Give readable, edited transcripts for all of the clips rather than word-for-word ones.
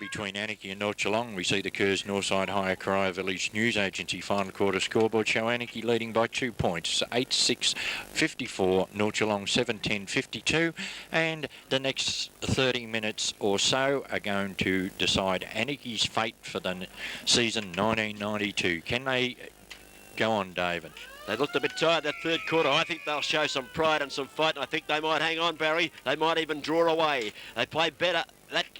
between Anakie and North Geelong. We see the Kerrs Northside Higher Corio Village News Agency final quarter scoreboard show Anakie leading by 2 points, 8-6-54, North Geelong 7-10-52, and the next 30 minutes or so are going to decide Anakie's fate for the season 1992. Can they go on, David? They looked a bit tired that third quarter. I think they'll show some pride and some fight, and I think they might hang on, Barry. They might even draw away. They played better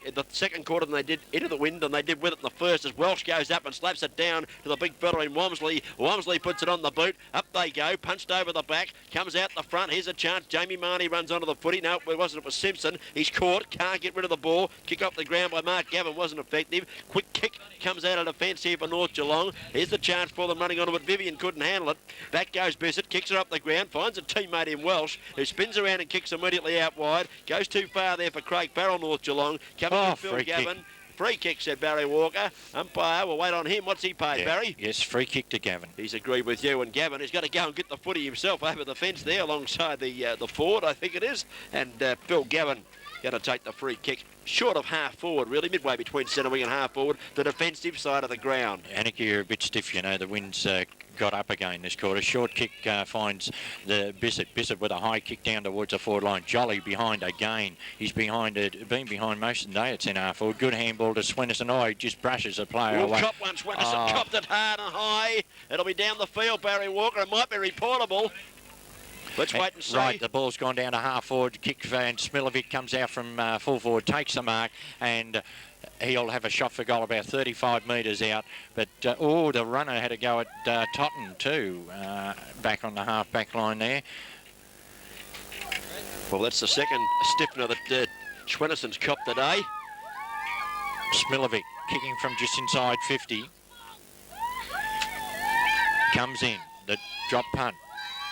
in the second quarter than they did into the wind, than they did with it in the first, as Welsh goes up and slaps it down to the big fella in Wamsley. Wamsley puts it on the boot. Up they go, punched over the back, comes out the front. Here's a chance. Jamie Marnie runs onto the footy. No, it wasn't. It was Simpson. He's caught, can't get rid of the ball. Kick off the ground by Mark Gavin wasn't effective. Quick kick comes out of defence here for North Geelong. Here's the chance for them running onto it. Vivian couldn't handle it. Back goes Bissett, kicks her up the ground, finds a teammate in Welsh, who spins around and kicks immediately out wide. Goes too far there for Craig Farrell, North Geelong. Coming in Phil Gavin. Free kick, said Barry Walker. Umpire, we'll wait on him. What's he paid, Barry? Yes, free kick to Gavin. He's agreed with you, and Gavin has got to go and get the footy himself over the fence there alongside the forward, I think it is. And Phil Gavin going to take the free kick. Short of half forward, really, midway between centre wing and half forward, the defensive side of the ground. Anakie are a bit stiff, you know. The wind's got up again this quarter. Short kick finds the Bissett. Bissett with a high kick down towards the forward line. Jolly behind again. He's behind it, been behind most of the day. It's in half forward. Good handball to Swinnerson. Oh, he just brushes the player away. Cop one, Swinnerson copped it hard and high. It'll be down the field, Barry Walker. It might be reportable. Let's wait and see. Right, the ball's gone down to half forward. Kick and Smilovic comes out from full forward, takes the mark, and he'll have a shot for goal about 35 metres out. But, the runner had to go at Totten too, back on the half-back line there. Well, that's the second stiffener that Schwennison's copped today. Smilovic kicking from just inside 50. Comes in, the drop punt.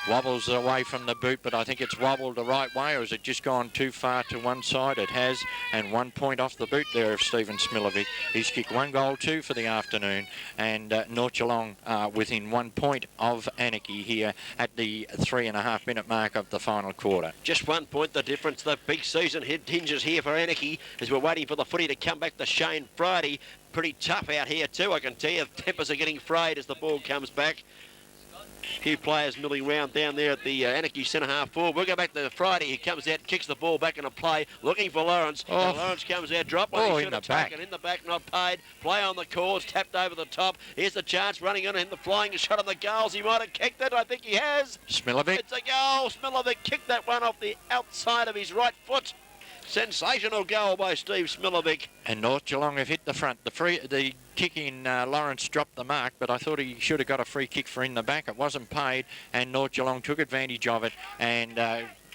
Wobbles away from the boot, but I think it's wobbled the right way, or has it just gone too far to one side? It has, and 1 point off the boot there of Stephen Smilovic. He's kicked 1 goal, 2 for the afternoon, and North Geelong within 1 point of Anakie here at the 3.5 minute mark of the final quarter. Just 1 point the difference. The big season hinges here for Anakie as we're waiting for the footy to come back to Shane Friday. Pretty tough out here too, I can tell you. Tempers are getting frayed as the ball comes back. Few players milling round down there at the Anakie centre half forward. We'll go back to Friday. He comes out, kicks the ball back into play, looking for Lawrence. Oh. Lawrence comes out, drop one. He should have taken in the back, not paid. Play on the course, tapped over the top. Here's the chance, running on in the flying shot on the goals. He might have kicked it. I think he has. Smilovic. It's a goal. Smilovic kicked that one off the outside of his right foot. Sensational goal by Steve Smilovic. And North Geelong have hit the front. The kick in Lawrence dropped the mark, but I thought he should have got a free kick for in the back. It wasn't paid, and North Geelong took advantage of it and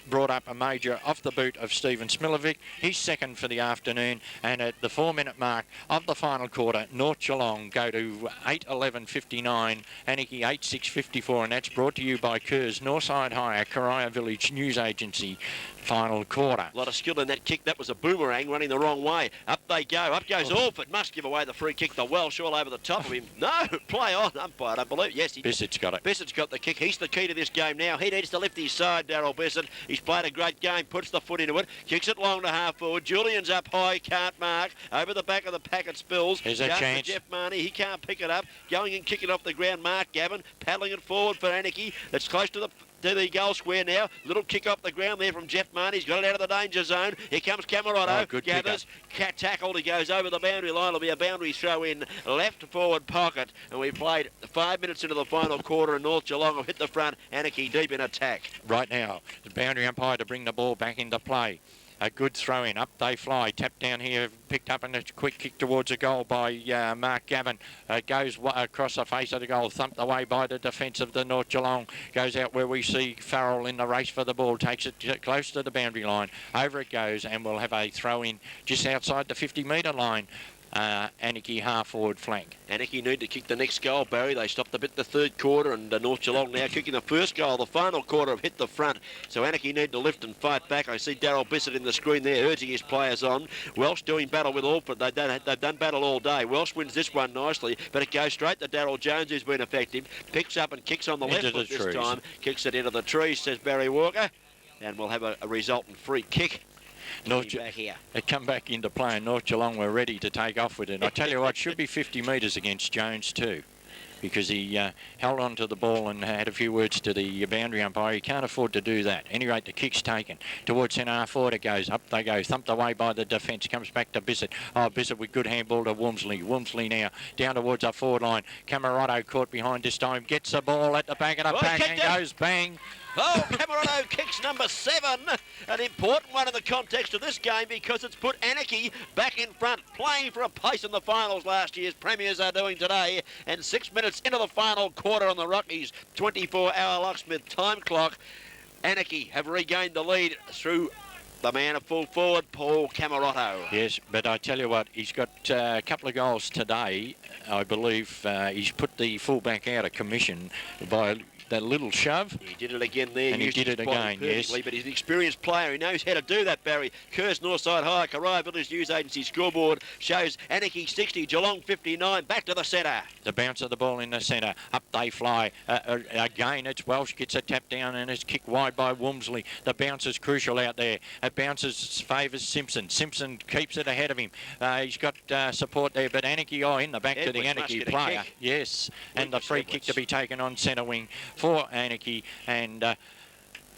brought up a major off the boot of Stephen Smilovic. He's second for the afternoon, and at the 4 minute mark of the final quarter, North Geelong go to 8-11-59, Anakie 8-6-54, and that's brought to you by Kerrs Northside Higher Corio Village News Agency. Final quarter. A lot of skill in that kick. That was a boomerang running the wrong way. Up they go. Up goes Orford. Must give away the free kick. The Welsh all over the top of him. No, play on. Umpire, I don't believe. Yes, Bissett's got it. Bissett's got the kick. He's the key to this game now. He needs to lift his side, Daryl Bissett. He's played a great game. Puts the foot into it. Kicks it long to half forward. Julian's up high. Can't mark. Over the back of the packet spills. There's a chance. Jeff Marnie. He can't pick it up. Going and kicking off the ground. Mark Gavin. Paddling it forward for Anakie. It's close to the goal square now. Little kick off the ground there from Jeff Marnie. He's got it out of the danger zone. Here comes Camerotto. Oh, good gathers. Cat tackled. He goes over the boundary line. It'll be a boundary throw in left forward pocket. And we've played 5 minutes into the final quarter, and North Geelong have hit the front. Anakie deep in attack. Right now, the boundary umpire to bring the ball back into play. A good throw in. Up they fly. Tapped down here. Picked up, and a quick kick towards a goal by Mark Gavin. Goes across the face of the goal. Thumped away by the defence of the North Geelong. Goes out where we see Farrell in the race for the ball. Takes it close to the boundary line. Over it goes, and we'll have a throw in just outside the 50-metre line. Anakie half forward flank. Anakie need to kick the next goal, Barry. They stopped a bit the third quarter, and North Geelong now kicking the first goal. The final quarter have hit the front, so Anakie need to lift and fight back. I see Daryl Bissett in the screen there urging his players on. Welsh doing battle with Alford. They've done battle all day. Welsh wins this one nicely, but it goes straight to Daryl Jones, who's been effective. Picks up and kicks on the left foot this time. Kicks it into the trees, says Barry Walker, and we'll have a resultant free kick. Back here. It come back into play, and North Geelong were ready to take off with it. I tell you what, should be 50 metres against Jones too, because he held on to the ball and had a few words to the boundary umpire. He can't afford to do that. At any rate, the kick's taken. Towards centre half forward it goes. Up they go. Thumped away by the defence. Comes back to Bissett. Oh, Bissett with good handball to Wormsley. Wormsley now down towards our forward line. Camerotto caught behind this time. Gets the ball at the back of the pack and goes bang. Oh, Camerotto kicks number 7. An important one in the context of this game because it's put Anakie back in front, playing for a place in the finals last year's premiers are doing today. And 6 minutes into the final quarter on the Rockies 24-hour locksmith time clock, Anakie have regained the lead through the man of full forward, Paul Camerotto. Yes, but I tell you what, he's got a couple of goals today. I believe he's put the fullback out of commission by that little shove. He did it again there. And he did it again, yes. But he's an experienced player. He knows how to do that, Barry. Kerrs Northside High, Coria Village News Agency scoreboard shows Anakie 60, Geelong 59, back to the centre. The bounce of the ball in the centre. Up they fly. Again, it's Welsh gets a tap down and it's kicked wide by Wormsley. The bounce is crucial out there. It bounces, favours Simpson. Simpson keeps it ahead of him. He's got support there, but Anakie, in the back Edwards to the Anakie player. Yes, and the free kick to be taken on centre wing for Anakie, and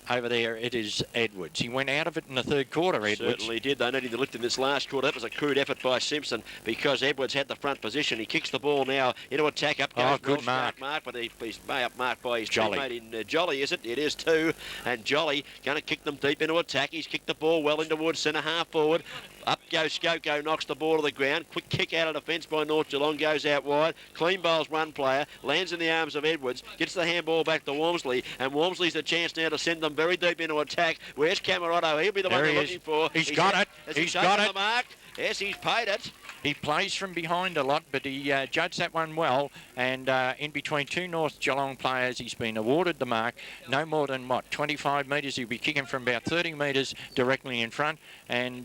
over there it is Edwards. He went out of it in the third quarter, Edwards. Certainly did. They needed to lift in this last quarter. That was a crude effort by Simpson because Edwards had the front position. He kicks the ball now into attack. Up goes good mark. But he's up marked by his Jolly. teammate in Jolly, is it? It is too. And Jolly going to kick them deep into attack. He's kicked the ball well in towards centre half forward. Up goes Skoko, knocks the ball to the ground. Quick kick out of defence by North Geelong, goes out wide. Clean bowls one player, lands in the arms of Edwards, gets the handball back to Wormsley, and Wormsley's the chance now to send them very deep into attack. Where's Camerotto? He'll be the one they're looking for. He's got it. He's got it. The mark? Yes, he's paid it. He plays from behind a lot, but he judged that one well. And in between two North Geelong players, he's been awarded the mark. No more than, 25 metres. He'll be kicking from about 30 metres directly in front. And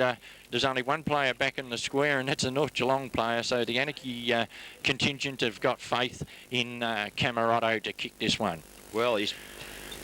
there's only one player back in the square, and that's a North Geelong player. So the Anakie contingent have got faith in Camerotto to kick this one. Well,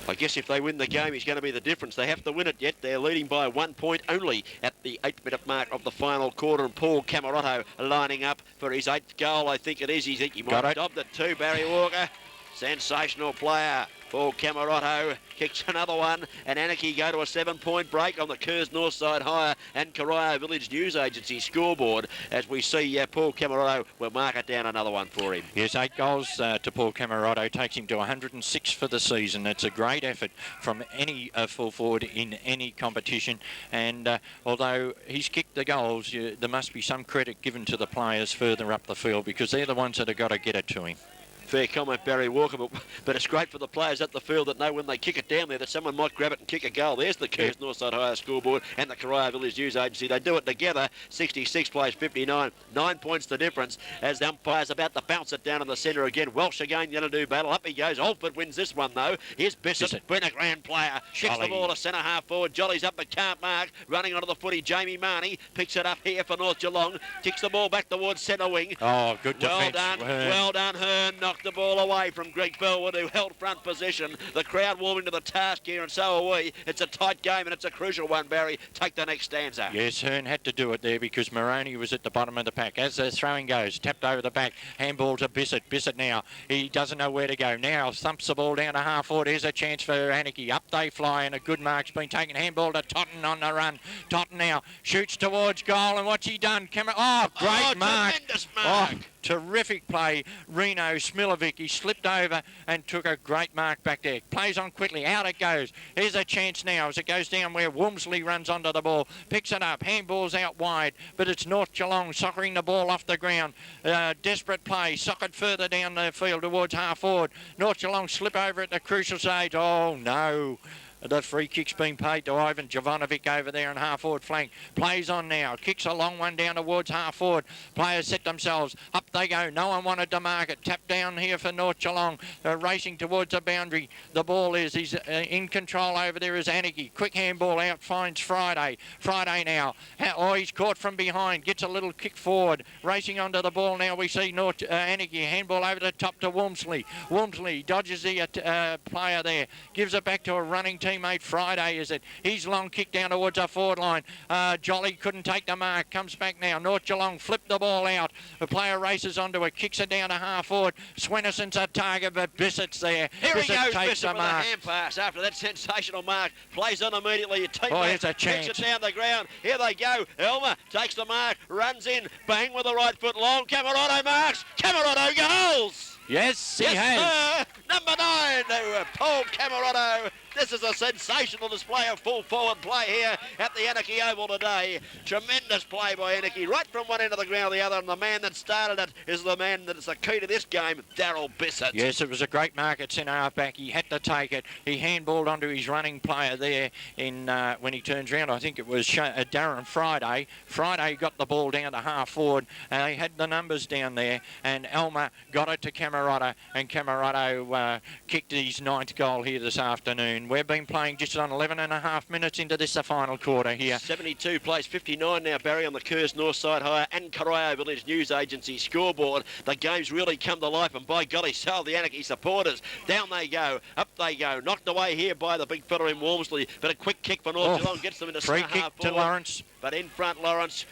I guess if they win the game, he's going to be the difference. They have to win it yet. They're leading by 1 point only at the 8-minute mark of the final quarter. And Paul Camerotto lining up for his 8th goal, I think it is. He might have dobbed it too, Barry Walker. Sensational player. Paul Camerotto kicks another one, and Anakie go to a 7-point break on the Kerrs Northside Higher and Coria Village News Agency scoreboard as we see Paul Camerotto will mark it down another one for him. Yes, 8 goals to Paul Camerotto takes him to 106 for the season. It's a great effort from any full forward in any competition, and although he's kicked the goals, there must be some credit given to the players further up the field because they're the ones that have got to get it to him. Fair comment, Barry Walker, but it's great for the players at the field that know when they kick it down there that someone might grab it and kick a goal. There's the Kerrs Northside Higher scoreboard and the Coria Village News Agency. They do it together. 66 plays 59. 9 points the difference as the umpire's about to bounce it down in the centre again. Welsh again going to do battle. Up he goes. Alford wins this one, though. Here's Bissett, been a grand player. Kicks the ball to centre half forward. Jolly's up but can't mark. Running onto the footy, Jamie Marnie picks it up here for North Geelong. Kicks the ball back towards centre wing. Oh, good defence. Well done, Hearn. Knocked the ball away from Greg Bellwood, who held front position. The crowd warming to the task here, and so are we. It's a tight game, and it's a crucial one, Barry. Take the next stanza. Yes, Hearn had to do it there because Moroney was at the bottom of the pack. As the throwing goes, tapped over the back, handball to Bissett. Bissett now, he doesn't know where to go. Now thumps the ball down to half forward. Here's a chance for Anakie. Up they fly, and a good mark's been taken. Handball to Totten on the run. Totten now shoots towards goal, and what's he done? Great mark. Tremendous mark. Terrific play. Reno Smilovic, he slipped over and took a great mark back there. Plays on quickly. Out it goes. Here's a chance now as it goes down where Wormsley runs onto the ball. Picks it up. Handball's out wide, but it's North Geelong soccering the ball off the ground. Desperate play. Soccred further down the field towards half forward. North Geelong slip over at the crucial stage. Oh, no. The free kick's been paid to Ivan Jovanovic over there in half-forward flank. Plays on now. Kicks a long one down towards half-forward. Players set themselves. Up they go. No one wanted to mark it. Tap down here for North Geelong. Racing towards the boundary. The ball is. He's in control over there is Anakie. Quick handball out. Finds Friday. Friday now. He's caught from behind. Gets a little kick forward. Racing onto the ball now. We see Anakie. Handball over the top to Wormsley. Wormsley dodges the player there. Gives it back to a running team. teammate Friday, is it? His long kick down towards our forward line. Jolly couldn't take the mark. Comes back now. North Geelong flipped the ball out. The player races onto it. Kicks it down to half forward. Swennison's a target, but Bissett's there. Here Bissett he goes, takes Bissett the with a mark. hand pass after that sensational mark. Plays on immediately. Your teammate here's a chance. kicks it down the ground. Here they go. Elmer takes the mark, runs in, bang with the right foot long. Camerado marks. Camerado goals. Yes, he has. Sir. Number 9 to Paul Camerado. This is a sensational display of full forward play here at the Anakie Oval today. Tremendous play by Anakie, right from one end of the ground to the other, and the man that started it is the man that is the key to this game, Daryl Bissett. Yes, it was a great mark at centre half back. He had to take it. He handballed onto his running player there in when he turns round. I think it was Darren Friday. Friday got the ball down to half forward. He had the numbers down there, and Elmer got it to Camerado, and Camerado kicked his 9th goal here this afternoon. We've been playing just on 11.5 minutes into this, the final quarter here. 72 plays 59 now, Barry, on the Kerrs Northside Hire and Corio Village News Agency scoreboard. The game's really come to life, and by golly, so the Anakie supporters. Down they go, up they go, knocked away here by the big fella in Walmsley, but a quick kick for North Geelong gets them into free half kick forward. to Lawrence. But in front, Lawrence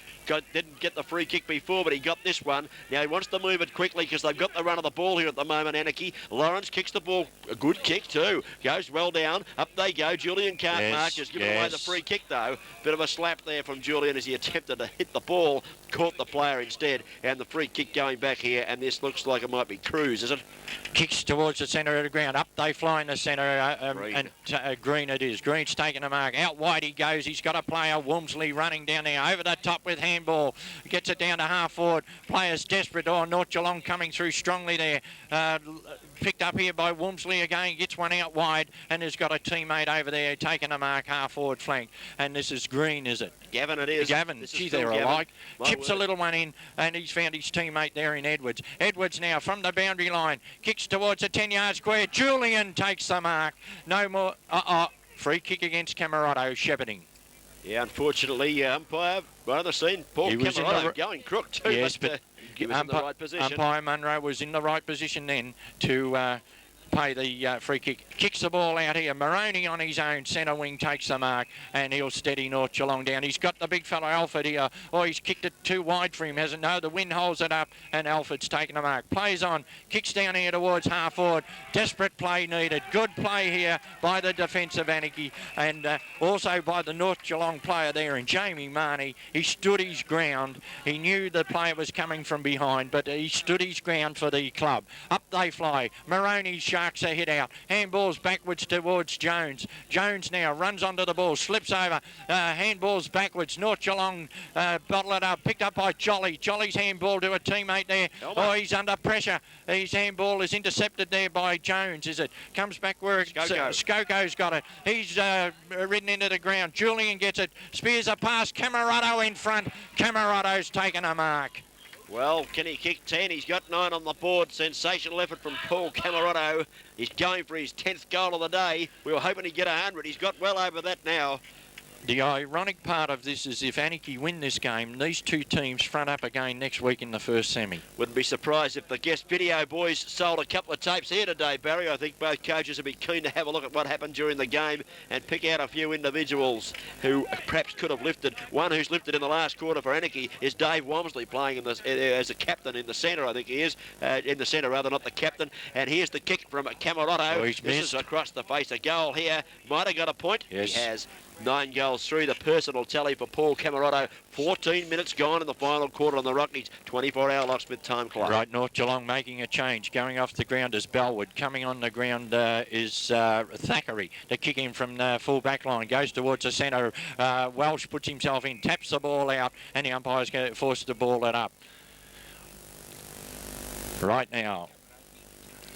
didn't get the free kick before, but he got this one. Now he wants to move it quickly because they've got the run of the ball here at the moment, Anakie. Lawrence kicks the ball. A good kick too. Goes well down. Up they go. Julian can't mark. Just giving away the free kick though. Bit of a slap there from Julian as he attempted to hit the ball. Caught the player instead. And the free kick going back here. And this looks like it might be Cruz, is it? Kicks towards the centre of the ground. Up they fly in the centre. Green it is. Green's taking the mark. Out wide he goes. He's got a player, Walmsley, running down there. Over the top with handball. Gets it down to half forward. Players desperate. Oh, North Geelong coming through strongly there. Picked up here by Walmsley again. Gets one out wide. And has got a teammate over there taking a mark half forward flank. And this is Green, is it? Gavin it is. Gavin. Gee, they're alike. Chips a little one in. And he's found his teammate there in Edwards. Edwards now from the boundary line. Kicks towards the 10-yard square. Julian takes the mark. No more. Free kick against Camerado, shepherding. Yeah, unfortunately, umpire, right on the scene, Paul Camerado going crook too. Yes, but he was in the right position. Umpire Munro was in the right position then to pay the free kick. Kicks the ball out here. Maroney on his own. Centre wing takes the mark and he'll steady North Geelong down. He's got the big fellow Alford here. Oh, he's kicked it too wide for him, hasn't? No, the wind holds it up and Alford's taken the mark. Plays on. Kicks down here towards half forward. Desperate play needed. Good play here by the defence of Anakie and also by the North Geelong player there in Jamie Marnie. He stood his ground. He knew the player was coming from behind, but he stood his ground for the club. Up they fly. Maroney's sharks a hit out. Handballs backwards towards Jones. Jones now runs onto the ball, slips over. Handballs backwards. North Geelong bottle it up. Picked up by Jolly. Jolly's handball to a teammate there. Elmer. Oh, he's under pressure. His handball is intercepted there by Jones, is it? Comes back where Skoko's got it. He's ridden into the ground. Julian gets it. Spears a pass. Camerado in front. Camerado's taken a mark. Well, can he kick 10? He's got 9 on the board. Sensational effort from Paul Camerado. He's going for his 10th goal of the day. We were hoping he'd get 100. He's got well over that now. The ironic part of this is if Anakie win this game, these two teams front up again next week in the first semi. Wouldn't be surprised if the guest video boys sold a couple of tapes here today, Barry. I think both coaches would be keen to have a look at what happened during the game and pick out a few individuals who perhaps could have lifted. One who's lifted in the last quarter for Anakie is Dave Walmsley, playing in as a captain in the centre, I think he is. In the centre, rather, not the captain. And here's the kick from Camerado. Oh, he's this missed. is across the face. A goal here. Might have got a point. Yes. He has. 9 goals through the personal tally for Paul Camerado. 14 minutes gone in the final quarter on the Rockies. 24-hour Locksmith time clock. Right, North Geelong making a change. Going off the ground is Bellwood. Coming on the ground is Thackeray. The kick in from the full back line. Goes towards the centre. Welsh puts himself in, taps the ball out, and the umpire's going to force the ball it up. Right now.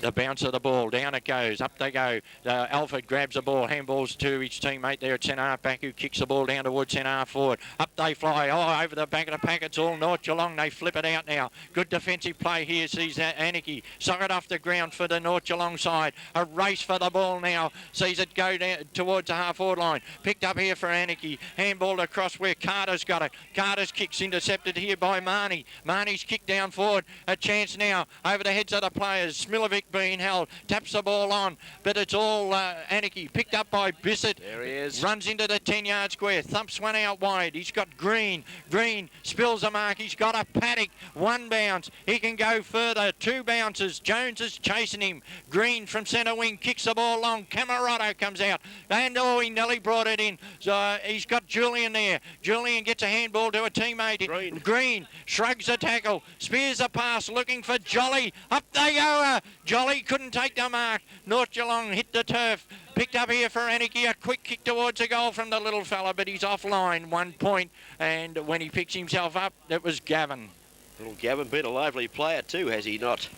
The bounce of the ball, down it goes, up they go. Alford grabs the ball, handballs to his teammate there at centre half back, who kicks the ball down towards centre half forward. Up they fly, oh, over the back of the pack, it's all North Geelong. They flip it out now. Good defensive play here, sees Anakie. Sock it off the ground for the North Geelong side. A race for the ball now, sees it go down towards the half forward line. Picked up here for Anakie, handballed across where Carter's got it. Carter's kick's intercepted here by Marnie. Marnie's kick down forward, a chance now over the heads of the players. Smilovic being held. Taps the ball on, but it's all Anakie. Picked up by Bissett. There he is. Runs into the 10-yard square. Thumps one out wide. He's got Green. Green spills a mark. He's got a Paddock. One bounce. He can go further. Two bounces. Jones is chasing him. Green from centre wing kicks the ball long. Camerotto comes out. And he nearly brought it in. So he's got Julian there. Julian gets a handball to a teammate. Green shrugs the tackle. Spears a pass looking for Jolly. Up they go. Jolly couldn't take the mark. North Geelong hit the turf. Picked up here for Anakie, a quick kick towards a goal from the little fella, but he's offline, 1 point. And when he picks himself up, it was Gavin. Little Gavin been a lively player too, has he not?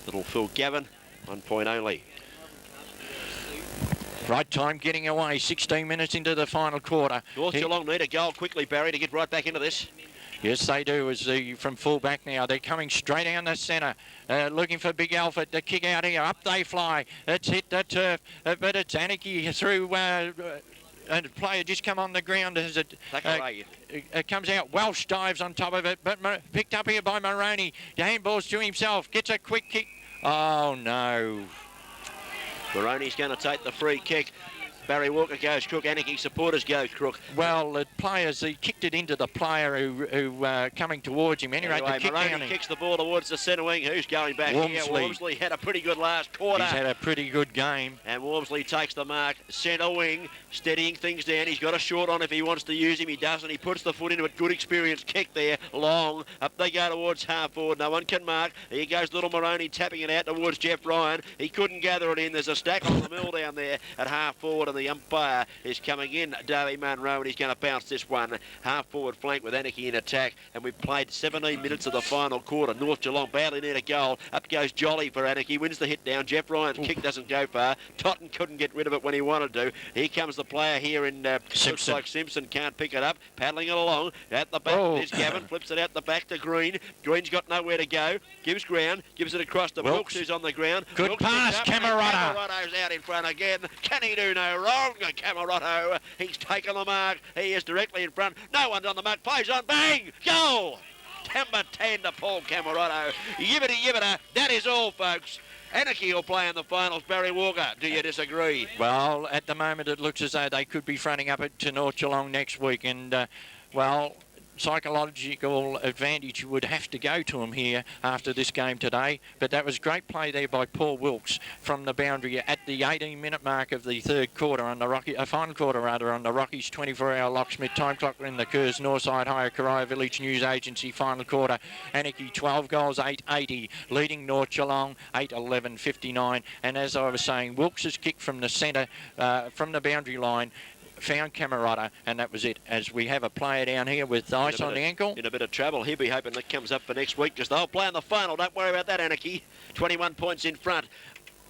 Little Phil Gavin, 1 point only. Right time getting away, 16 minutes into the final quarter. North Geelong need a goal quickly, Barry, to get right back into this. Yes, they do, as from full back now. They're coming straight down the centre, looking for Big Alfred to kick out here. Up they fly. It's hit the turf, but it's Anakie through, and the player just come on the ground as it comes out. Welsh dives on top of it, but picked up here by Moroney. The handballs to himself, gets a quick kick. Oh, no. Moroney's going to take the free kick. Barry Walker goes crook. Anakie supporters go crook. Well, the players, he kicked it into the player who coming towards him. Anyway, the kick Moroney down kicks the ball towards the centre wing. Who's going back here? Wormsley had a pretty good last quarter. He's had a pretty good game. And Wormsley takes the mark. Centre wing, steadying things down. He's got a short on if he wants to use him. He doesn't. He puts the foot into it. Good experience kick there. Long. Up they go towards half forward. No one can mark. Here goes little Moroney tapping it out towards Jeff Ryan. He couldn't gather it in. There's a stack on the mill down there at half forward, and the umpire is coming in, Davey Munro, and he's going to bounce this one. Half forward flank with Anakie in attack, and we've played 17 minutes of the final quarter. North Geelong badly need a goal. Up goes Jolly for Anakie, wins the hit down. Jeff Ryan's kick doesn't go far. Totten couldn't get rid of it when he wanted to. Here comes the player here in looks like Simpson can't pick it up. Paddling it along. At the back, there's Gavin, flips it out the back to Green. Green's got nowhere to go. Gives ground, gives it across to Wilkes, who's on the ground. Good Wilkes pass, Camerotto. Camerotto's out in front again. Can he do no wrong? Camerotto, he's taken the mark. He is directly in front. No one's on the mark. Plays on. Bang! Goal! Number 10 to Paul Camerotto. Yibbity yibbita. That is all, folks. Anakie will play in the finals. Barry Walker, do you disagree? Well, at the moment it looks as though they could be fronting up to North Geelong next week, and well, psychological advantage would have to go to him here after this game today. But that was great play there by Paul Wilkes from the boundary at the 18-minute mark of the third quarter on the final quarter rather, on the Rockies 24-hour locksmith time clock in the Kerrs Northside Higher Corio Village News Agency final quarter. Anakie 12 goals, 880, leading North Geelong 8-11-59. And as I was saying, Wilkes' kick from the centre, from the boundary line, found Camerotto, and that was it. As we have a player down here with ice on the ankle. In a bit of trouble. He'll be hoping that comes up for next week. Just they'll play in the final. Don't worry about that, Anakie. 21 points in front.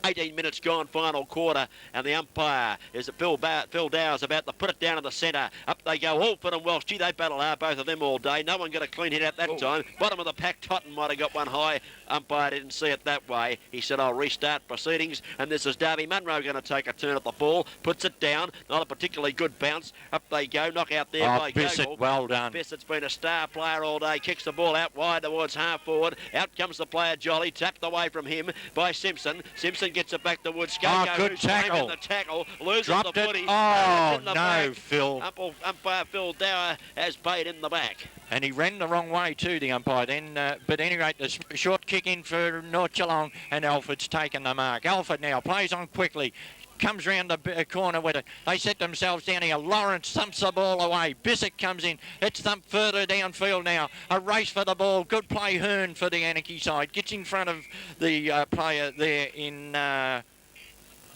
18 minutes gone, final quarter, and the umpire is Phil Dowers about to put it down in the centre. Up they go, Alford and Welsh. Gee, they battle hard, both of them all day. No one got a clean hit at that time. Bottom of the pack, Totten might have got one high. Umpire didn't see it that way. He said, I'll restart proceedings, and this is Davey Munro going to take a turn at the ball. Puts it down. Not a particularly good bounce. Up they go. Knock out there by Bissett, well done. Bissett's been a star player all day. Kicks the ball out wide towards half forward. Out comes the player Jolly. Tapped away from him by Simpson. Simpson gets it back towards Skako. Good tackle. The tackle. Loses Dropped the footy. Oh, no, back. Phil. Umpire Phil Dower has paid in the back. And he ran the wrong way too, the umpire then. But at any rate, the short kick in for North Geelong, and Alford's taken the mark. Alford now plays on quickly. Comes round the corner with it. They set themselves down here. Lawrence thumps the ball away. Bissett comes in. It's thumped further downfield now. A race for the ball. Good play, Hearn, for the Anakie side. Gets in front of the player there in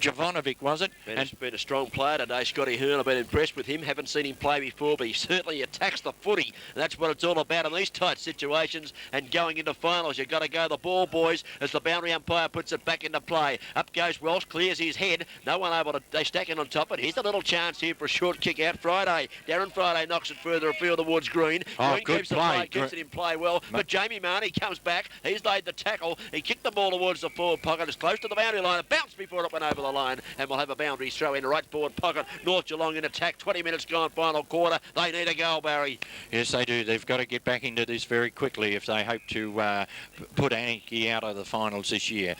Jovanovic, was it? Been a strong player today, Scotty Hearn. I've been impressed with him. Haven't seen him play before, but he certainly attacks the footy. And that's what it's all about in these tight situations. And going into finals, you've got to go the ball, boys, as the boundary umpire puts it back into play. Up goes Welsh, clears his head. No one able to, they stack it on top of it. Here's a little chance here for a short kick out. Friday. Darren Friday knocks it further afield towards Green. Green good play. Keeps it in play well. But Jamie Marnie comes back. He's laid the tackle. He kicked the ball towards the forward pocket. It's close to the boundary line. It bounced before it went over the line, and we'll have a boundary throw in right forward pocket. North Geelong in attack. 20 minutes gone, final quarter. They need a goal, Barry. Yes, they do. They've got to get back into this very quickly if they hope to put Anakie out of the finals this year.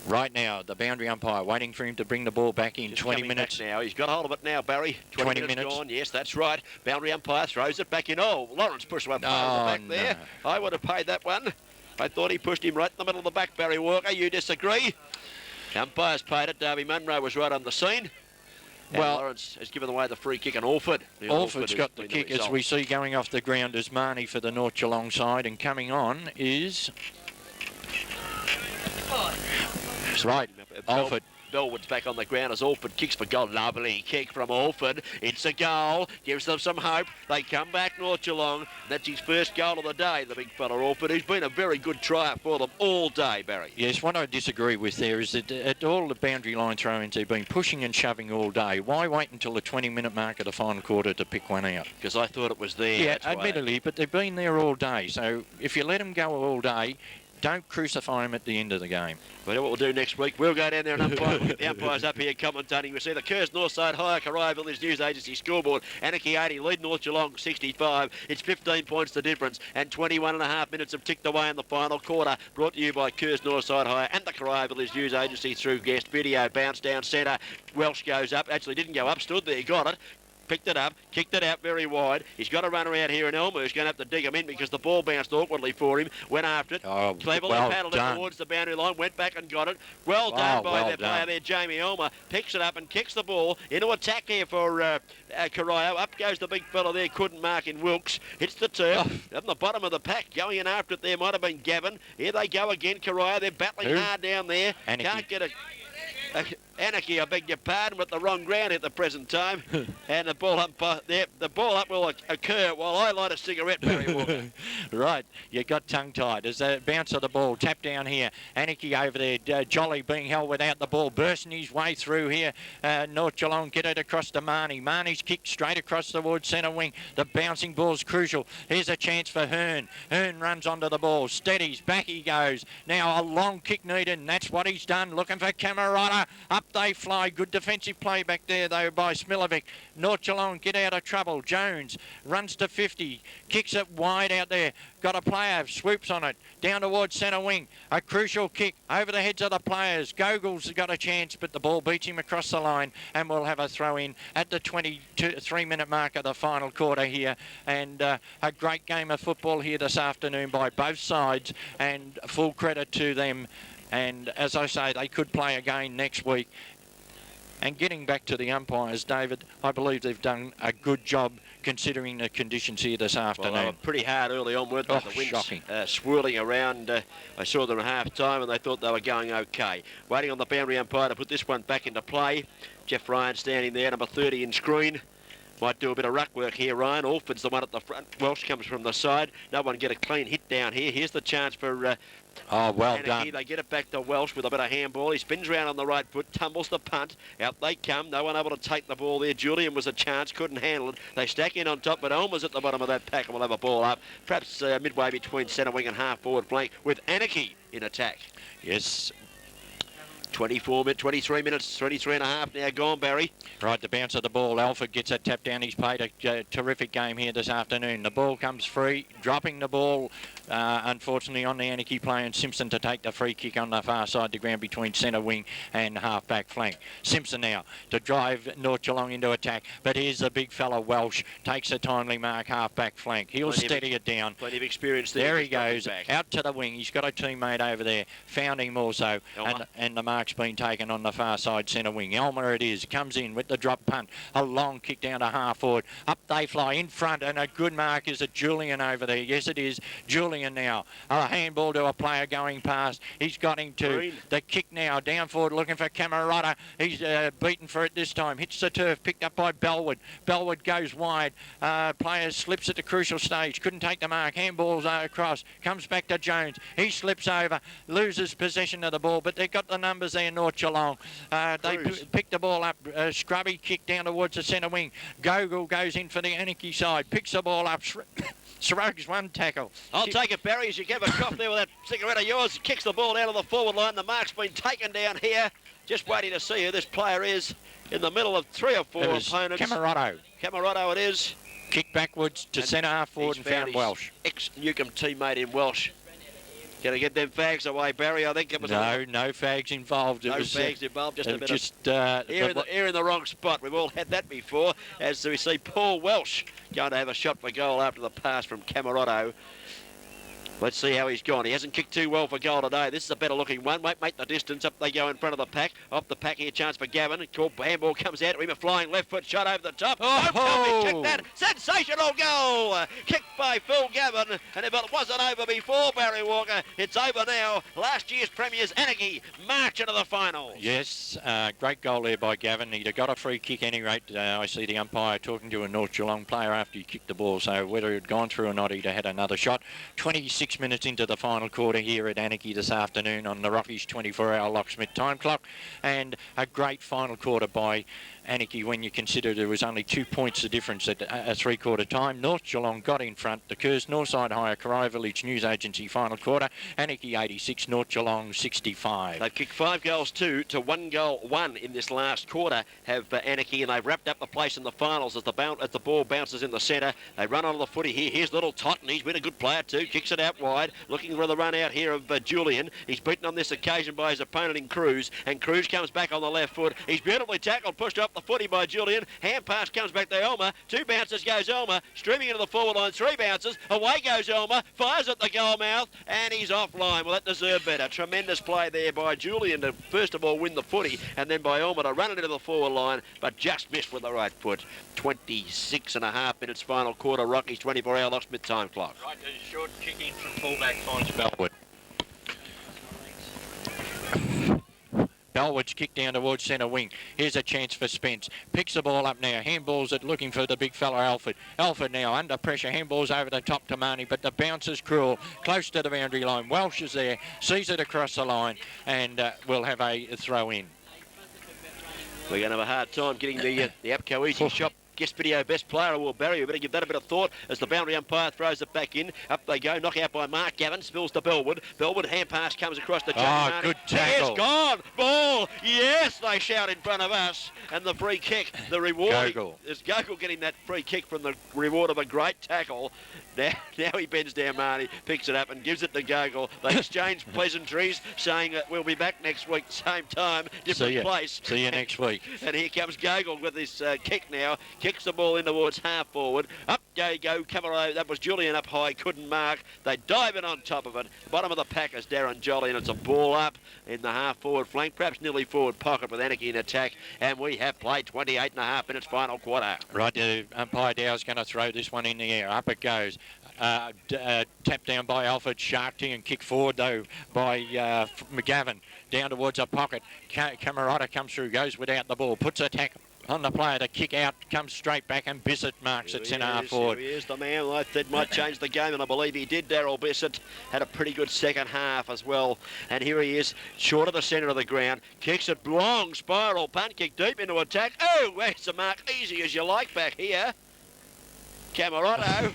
Right now, the boundary umpire waiting for him to bring the ball back in. Just 20 coming minutes. back now. He's got hold of it now, Barry. 20 minutes gone. Yes, that's right. Boundary umpire throws it back in. Oh, Lawrence pushed one part of the back there. I would have paid that one. I thought he pushed him right in the middle of the back, Barry Walker. You disagree? Umpires paid it. Darby Munro was right on the scene. And Well, Lawrence has given away the free kick, and Alford. Alford's got the kick, as we see going off the ground, as Marnie for the North Geelong side, and coming on is... Right, Alford. Bellwood's back on the ground as Alford kicks for goal. Lovely kick from Alford. It's a goal. Gives them some hope. They come back, North Geelong. That's his first goal of the day, the big fella Alford. He's been a very good trier for them all day, Barry. Yes, what I disagree with there is that at all the boundary line throw-ins, they've been pushing and shoving all day. Why wait until the 20-minute mark of the final quarter to pick one out? Because I thought it was there. Yeah, admittedly, but they've been there all day. So if you let them go all day, don't crucify them at the end of the game. Well, what we'll do next week, we'll go down there and umpire. We'll get the umpires up here commentating. We'll see the Kerrs Northside Higher Corio Village News Agency scoreboard. Anakie 80 lead North Geelong 65. It's 15 points the difference, and 21.5 minutes have ticked away in the final quarter. Brought to you by Kerrs Northside Higher and the Corio Village News Agency through guest video. Bounce down centre. Welsh goes up. Actually didn't go up. Stood there. Got it. Picked it up, kicked it out very wide. He's got a runner out here, and Elmer's going to have to dig him in because the ball bounced awkwardly for him. Went after it, cleverly paddled it towards the boundary line, went back and got it. Well done by their player there, Jamie Elmer. Picks it up and kicks the ball into attack here for Corio. Up goes the big fella there, couldn't mark in Wilkes. Hits the turf, at the bottom of the pack. Going in after it there might have been Gavin. Here they go again, Corio. They're battling hard down there. Anakie. Can't get it. Anarchy, I beg your pardon, with the wrong ground at the present time. And the ball up there, the ball up will occur while I light a cigarette, Barry Walker. Right, you got tongue-tied. There's a bounce of the ball, tap down here. Anakie over there, Jolly being held without the ball, bursting his way through here. North Geelong get it across to Marnie. Marnie's kick straight across towards centre wing. The bouncing ball's crucial. Here's a chance for Hearn. Hearn runs onto the ball, steadies, back he goes. Now a long kick needed, and that's what he's done. Looking for Camerata. Up they fly. Good defensive play back there, though, by Smilovic. North Geelong get out of trouble. Jones runs to 50. Kicks it wide out there. Got a player. Swoops on it. Down towards centre wing. A crucial kick over the heads of the players. Gogol's got a chance, but the ball beats him across the line, and we'll have a throw in at the 23-minute mark of the final quarter here. And a great game of football here this afternoon by both sides, and full credit to them. And as I say, they could play again next week. And getting back to the umpires, David, I believe they've done a good job considering the conditions here this afternoon. Well, they were pretty hard early on, weren't they? The winds shocking. Swirling around. I saw them at half-time, and they thought they were going okay. Waiting on the boundary umpire to put this one back into play. Jeff Ryan standing there, number 30 in screen. Might do a bit of ruck work here, Ryan. Alford's the one at the front. Welsh comes from the side. No one get a clean hit down here. Here's the chance for... well done. They get it back to Welsh with a bit of handball. He spins round on the right foot, tumbles the punt. Out they come. No one able to take the ball there. Julian was a chance, couldn't handle it. They stack in on top, but Elmer's at the bottom of that pack and will have a ball up. Perhaps midway between centre wing and half forward flank with Anakie in attack. Yes. 23 minutes, 23 and a half now gone, Barry. Right, the bounce of the ball. Alford gets a tap down. He's played a terrific game here this afternoon. The ball comes free, dropping the ball, unfortunately, on the Anakie play, and Simpson to take the free kick on the far side of the ground between centre wing and half-back flank. Simpson now to drive North Geelong into attack, but here's the big fella, Welsh, takes a timely mark, half-back flank. He'll steady it down. Plenty of experience there. There he goes, out to the wing. He's got a teammate over there, found him also, and the mark's been taken on the far side centre wing. Elmer it is, comes in with the drop punt, a long kick down to half forward. Up they fly in front, and a good mark. Is it Julian over there? Yes, it is Julian now. A handball to a player going past. He's got him to Green. The kick now, down forward looking for Camerata. He's beaten for it this time. Hits the turf, picked up by Bellwood. Bellwood goes wide. Player slips at the crucial stage. Couldn't take the mark. Handballs across. Comes back to Jones. He slips over, loses possession of the ball, but they've got the numbers there, North Geelong. They pick the ball up. Scrubby kick down towards the centre wing. Gogol goes in for the Anakie side. Picks the ball up. Shrugs one tackle. I'll take it, Barry, as you give a cough there with that cigarette of yours. Kicks the ball down to the forward line. The mark's been taken down here. Just waiting to see who this player is in the middle of 3 or 4 opponents. Camerata it is. Kick backwards to centre half forward and found Welsh. Ex-Newcombe teammate in Welsh. Can I get them fags away, Barry? I think it was no fags involved. no It was fags involved. Just a bit just of air in the wrong spot. We've all had that before. As we see Paul Welsh going to have a shot for goal after the pass from Camerotto. Let's see how he's gone. He hasn't kicked too well for goal today. This is a better looking one. Won't make the distance. Up they go in front of the pack. Off the pack here, chance for Gavin. Handball comes out to him. A flying left foot shot over the top. Oh, check that. Sensational goal. Kicked by Phil Gavin. And if it wasn't over before, Barry Walker, it's over now. Last year's premiers, Anakie, march into the finals. Yes, great goal there by Gavin. He'd have got a free kick any rate. I see the umpire talking to a North Geelong player after he kicked the ball. So whether it had gone through or not, he'd have had another shot. 26 minutes into the final quarter here at Anakie this afternoon on the Rockies 24-hour locksmith time clock, and a great final quarter by Anakie when you consider there was only 2 points the difference at a three-quarter time. North Geelong got in front. The Kerrs Northside Hire Corio Village News Agency final quarter. Anakie 86, North Geelong 65. They've kicked 5 goals 2 to 1 goal 1 in this last quarter, have Anakie, and they've wrapped up the place in the finals as the ball bounces in the centre. They run onto the footy here. Here's little Totten. He's been a good player too. Kicks it out wide. Looking for the run out here of Julian. He's beaten on this occasion by his opponent in Cruz, and Cruz comes back on the left foot. He's beautifully tackled, pushed up the footy by Julian. Hand pass comes back to Elmer. 2 bounces goes Elmer, streaming into the forward line. 3 bounces. Away goes Elmer. Fires at the goal mouth, and he's offline. Well, that deserved better. Tremendous play there by Julian to first of all win the footy, and then by Elmer to run it into the forward line, but just missed with the right foot. 26.5 minutes final quarter. Rockies 24-hour locksmith time clock. Right, there's a short kick in from fullback finds Bellwood. Bellwood's kicked down towards centre wing. Here's a chance for Spence. Picks the ball up now. Handballs it, looking for the big fella Alford. Alford now under pressure. Handballs over the top to Marnie, but the bounce is cruel. Close to the boundary line. Welsh is there. Sees it across the line, and we'll have a throw in. We're going to have a hard time getting the APCO Easy Shop Guest Video Best Player Award. Barry, we better give that a bit of thought as the boundary umpire throws it back in. Up they go, knock out by Mark Gavin, spills to Bellwood. Bellwood hand pass comes across the judge. Oh, good tackle. It's gone. Ball. Yes, they shout in front of us. And the free kick, the reward is Gogol getting that free kick from the reward of a great tackle. Now he bends down, Marnie, picks it up and gives it to Gogol. They exchange pleasantries, saying that we'll be back next week, same time, different place. See you next week. And here comes Gogol with this kick now. Kicks the ball in towards half forward. Up they go, Cameron. That was Julian up high, couldn't mark. They dive in on top of it. Bottom of the pack is Darren Jolly, and it's a ball up in the half forward flank, perhaps nearly forward pocket with Anakie in attack. And we have played 28.5 minutes final quarter. Right, umpire Dow's going to throw this one in the air. Up it goes. Tapped down by Alfred, Sharkty, and kicked forward though by McGavin down towards a pocket. Camerata comes through, goes without the ball, puts a tackle on the player to kick out, comes straight back, and Bissett marks it centre half forward. Here he is, the man I said might change the game, and I believe he did. Daryl Bissett had a pretty good second half as well. And here he is, short of the centre of the ground, kicks it long, spiral punt kick deep into attack. Oh, where's the mark? Easy as you like back here. Camerata.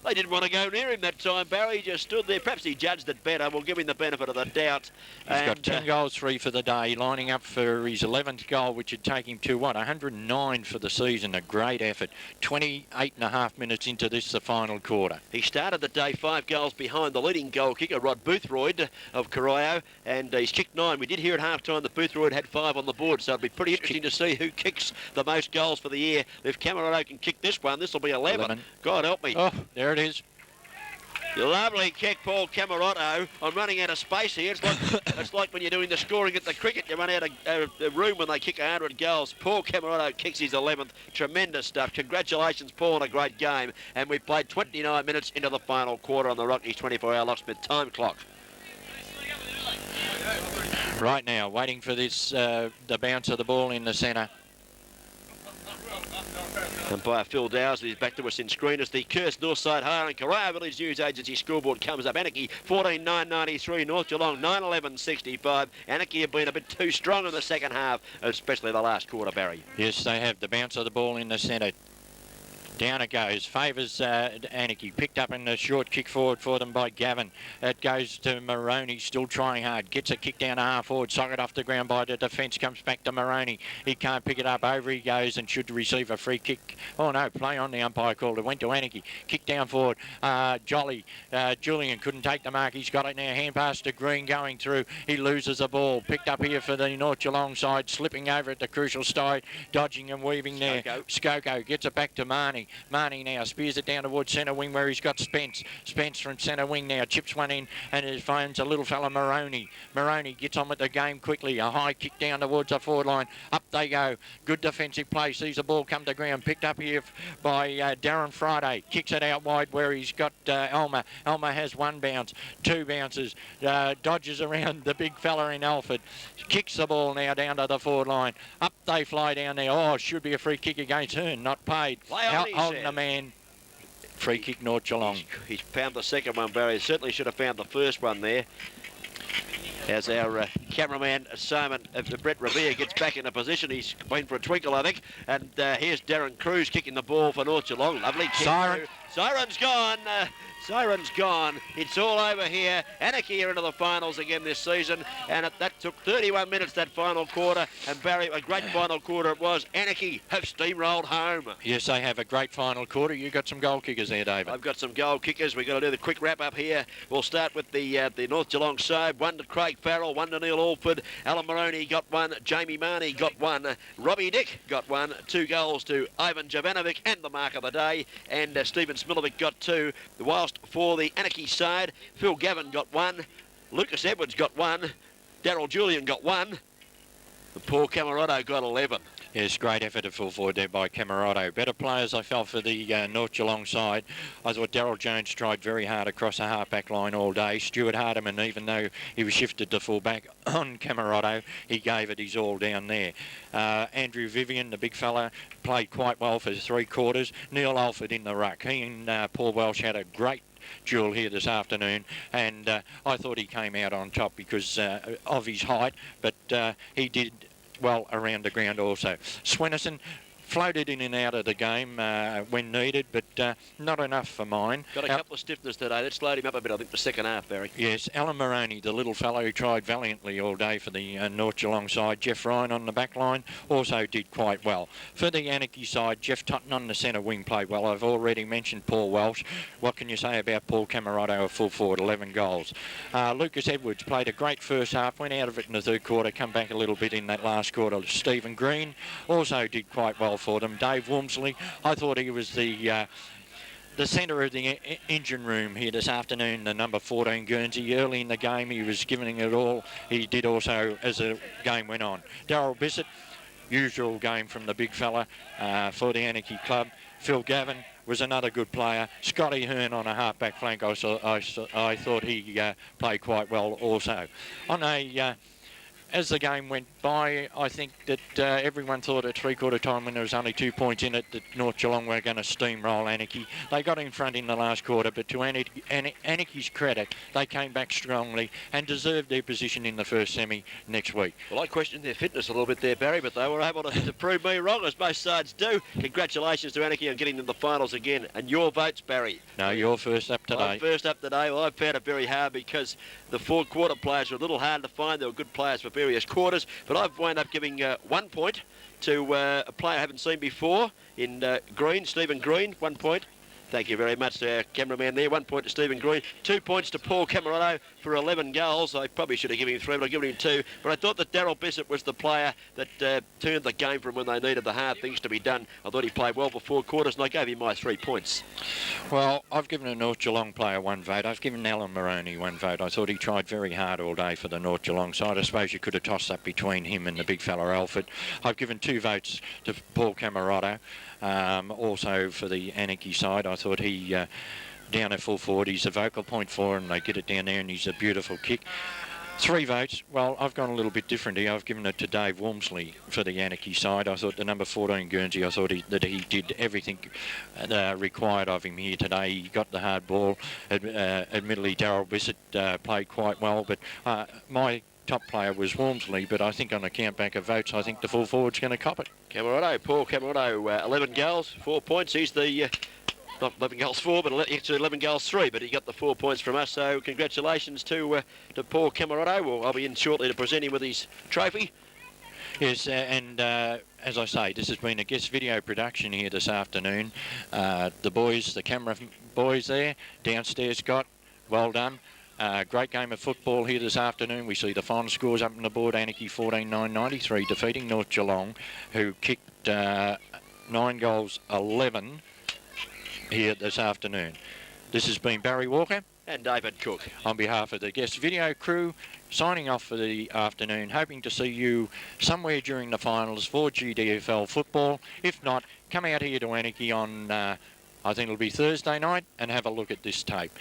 They didn't want to go near him that time. Barry just stood there. Perhaps he judged it better. We'll give him the benefit of the doubt. He's got 10 goals, 3 for the day, lining up for his 11th goal, which would take him to, 109 for the season. A great effort. 28.5 minutes into this, the final quarter. He started the day 5 goals behind the leading goal kicker, Rod Boothroyd of Corio, and he's kicked 9. We did hear at half-time that Boothroyd had 5 on the board, so it'll be pretty interesting to see who kicks the most goals for the year. If Camerata can kick this one, this will be 11. God help me. Oh, there it is. Lovely kick, Paul Camerotto. I'm running out of space here. It's like when you're doing the scoring at the cricket. You run out of room when they kick 100 goals. Paul Camerotto kicks his 11th. Tremendous stuff. Congratulations, Paul, on a great game. And we played 29 minutes into the final quarter on the Rockies 24-hour locksmith time clock. Right now, waiting for this, the bounce of the ball in the centre. Umpire Phil Dowsley is back to us in screen as the Kerrs Northside Hire and Corio Village News Agency scoreboard comes up. Anakie 14.993, North Geelong 9.11.65. Anakie have been a bit too strong in the second half, especially the last quarter, Barry. Yes, they have. The bounce of the ball in the centre. Down it goes. Favours Anakie. Picked up in the short kick forward for them by Gavin. It goes to Moroney, still trying hard. Gets a kick down to half forward. Socket off the ground by the defence. Comes back to Moroney. He can't pick it up. Over he goes and should receive a free kick. Oh no, play on, the umpire called. It went to Anakie. Kick down forward. Jolly. Julian couldn't take the mark. He's got it now. Hand pass to Green going through. He loses the ball. Picked up here for the North Geelong side. Slipping over at the crucial side. Dodging and weaving there. Skoko gets it back to Marnie. Marnie now spears it down towards centre wing where he's got Spence. Spence from centre wing now chips one in and it finds a little fella Moroney. Moroney gets on with the game quickly. A high kick down towards the forward line. Up they go. Good defensive play. Sees the ball come to ground. Picked up here by Darren Friday. Kicks it out wide where he's got Elmer. Elmer has one bounce. Two bounces. Dodges around the big fella in Alford. Kicks the ball now down to the forward line. Up they fly down there. Oh, should be a free kick against Hearn. Not paid. Holding the man. Free kick North Geelong. He's found the second one, Barry. Certainly should have found the first one there. As our cameraman Simon Brett Revere gets back into position, he's been for a twinkle, I think. And here's Darren Cruz kicking the ball for North Geelong. Lovely kick. Siren's gone. Siren's gone. It's all over here. Anakie are into the finals again this season, and that took 31 minutes, that final quarter. And Barry, a great final quarter it was. Anakie have steamrolled home. Yes, they have a great final quarter. You got some goal kickers there, David. I've got some goal kickers. We've got to do the quick wrap up here. We'll start with the North Geelong side. One to Craig Farrell, one to Neil Alford. Alan Moroney got one. Jamie Marnie got one. Robbie Dick got one. 2 goals to Ivan Jovanovic and the mark of the day. And Stephen Smilovic got 2. Whilst for the Anakie side, Phil Gavin got 1. Lucas Edwards got 1. Daryl Julian got 1. And Paul Camerotto got 11. Yes, great effort at full forward there by Camerotto. Better players, I felt, for the North Geelong side. I thought Daryl Jones tried very hard across the half-back line all day. Stuart Hardiman, even though he was shifted to full-back on Camerotto, he gave it his all down there. Andrew Vivian, the big fella, played quite well for 3 quarters. Neil Alford in the ruck. He and Paul Welsh had a great duel here this afternoon, and I thought he came out on top because of his height, but he did well around the ground also. Swenison floated in and out of the game when needed, but not enough for mine. Got a couple of stiffness today. That slowed him up a bit, I think, the second half, Barry. Yes, Alan Moroney, the little fellow who tried valiantly all day for the North Geelong side. Jeff Ryan on the back line also did quite well. For the Anakie side, Jeff Totten on the centre wing played well. I've already mentioned Paul Welsh. What can you say about Paul Camerotto, a full forward, 11 goals. Lucas Edwards played a great first half, went out of it in the third quarter, come back a little bit in that last quarter. Stephen Green also did quite well for them. Dave Wormsley, I thought he was the centre of the engine room here this afternoon, the number 14 Guernsey. Early in the game, he was giving it all. He did also as the game went on. Darryl Bissett, usual game from the big fella for the Anakie club. Phil Gavin was another good player. Scotty Hearn on a half-back flank, I thought he played quite well also. On a as the game went by, I think that everyone thought at three-quarter time when there was only 2 points in it that North Geelong were going to steamroll Anakie. They got in front in the last quarter, but to Anakie's credit, they came back strongly and deserved their position in the first semi next week. Well, I questioned their fitness a little bit there, Barry, but they were able to prove me wrong, as most sides do. Congratulations to Anakie on getting to the finals again. And your votes, Barry? No, you're first up today. I'm first up today. Well, I found it very hard because the 4 quarter players were a little hard to find. They were good players for various quarters, but I've wound up giving 1 point to a player I haven't seen before in Green, Stephen Green, 1 point. Thank you very much to our cameraman there. 1 point to Stephen Green. 2 points to Paul Camerotto for 11 goals. I probably should have given him 3, but I've given him 2. But I thought that Daryl Bissett was the player that turned the game from when they needed the hard things to be done. I thought he played well for 4 quarters, and I gave him my 3 points. Well, I've given a North Geelong player 1 vote. I've given Alan Moroney 1 vote. I thought he tried very hard all day for the North Geelong side. I suppose you could have tossed that between him and the big fella Alford. I've given 2 votes to Paul Camerotto. Also for the Anakie side, I thought he, down at full forward, he's a vocal point for him. They get it down there and he's a beautiful kick. 3 votes. Well, I've gone a little bit different here. I've given it to Dave Wormsley for the Anakie side. I thought the number 14 Guernsey, I thought that he did everything required of him here today. He got the hard ball. Admittedly, Daryl Bissett played quite well, but my top player was Walmsley, but I think on a count back of votes, I think the full forward's going to cop it. Camerado, Paul Camerado, 11 goals, 4 points. He's the, not 11 goals 4, but 11 goals 3, but he got the 4 points from us. So congratulations to Paul Camerado. Well, I'll be in shortly to present him with his trophy. Yes, and as I say, this has been a guest video production here this afternoon. The boys, the camera boys there, downstairs, Scott, well done. Great game of football here this afternoon. We see the final scores up on the board. Anakie 14-9-93 defeating North Geelong, who kicked 9 goals 11 here this afternoon. This has been Barry Walker and David Cook. On behalf of the guest video crew, signing off for the afternoon, hoping to see you somewhere during the finals for GDFL football. If not, come out here to Anakie on, I think it'll be Thursday night, and have a look at this tape.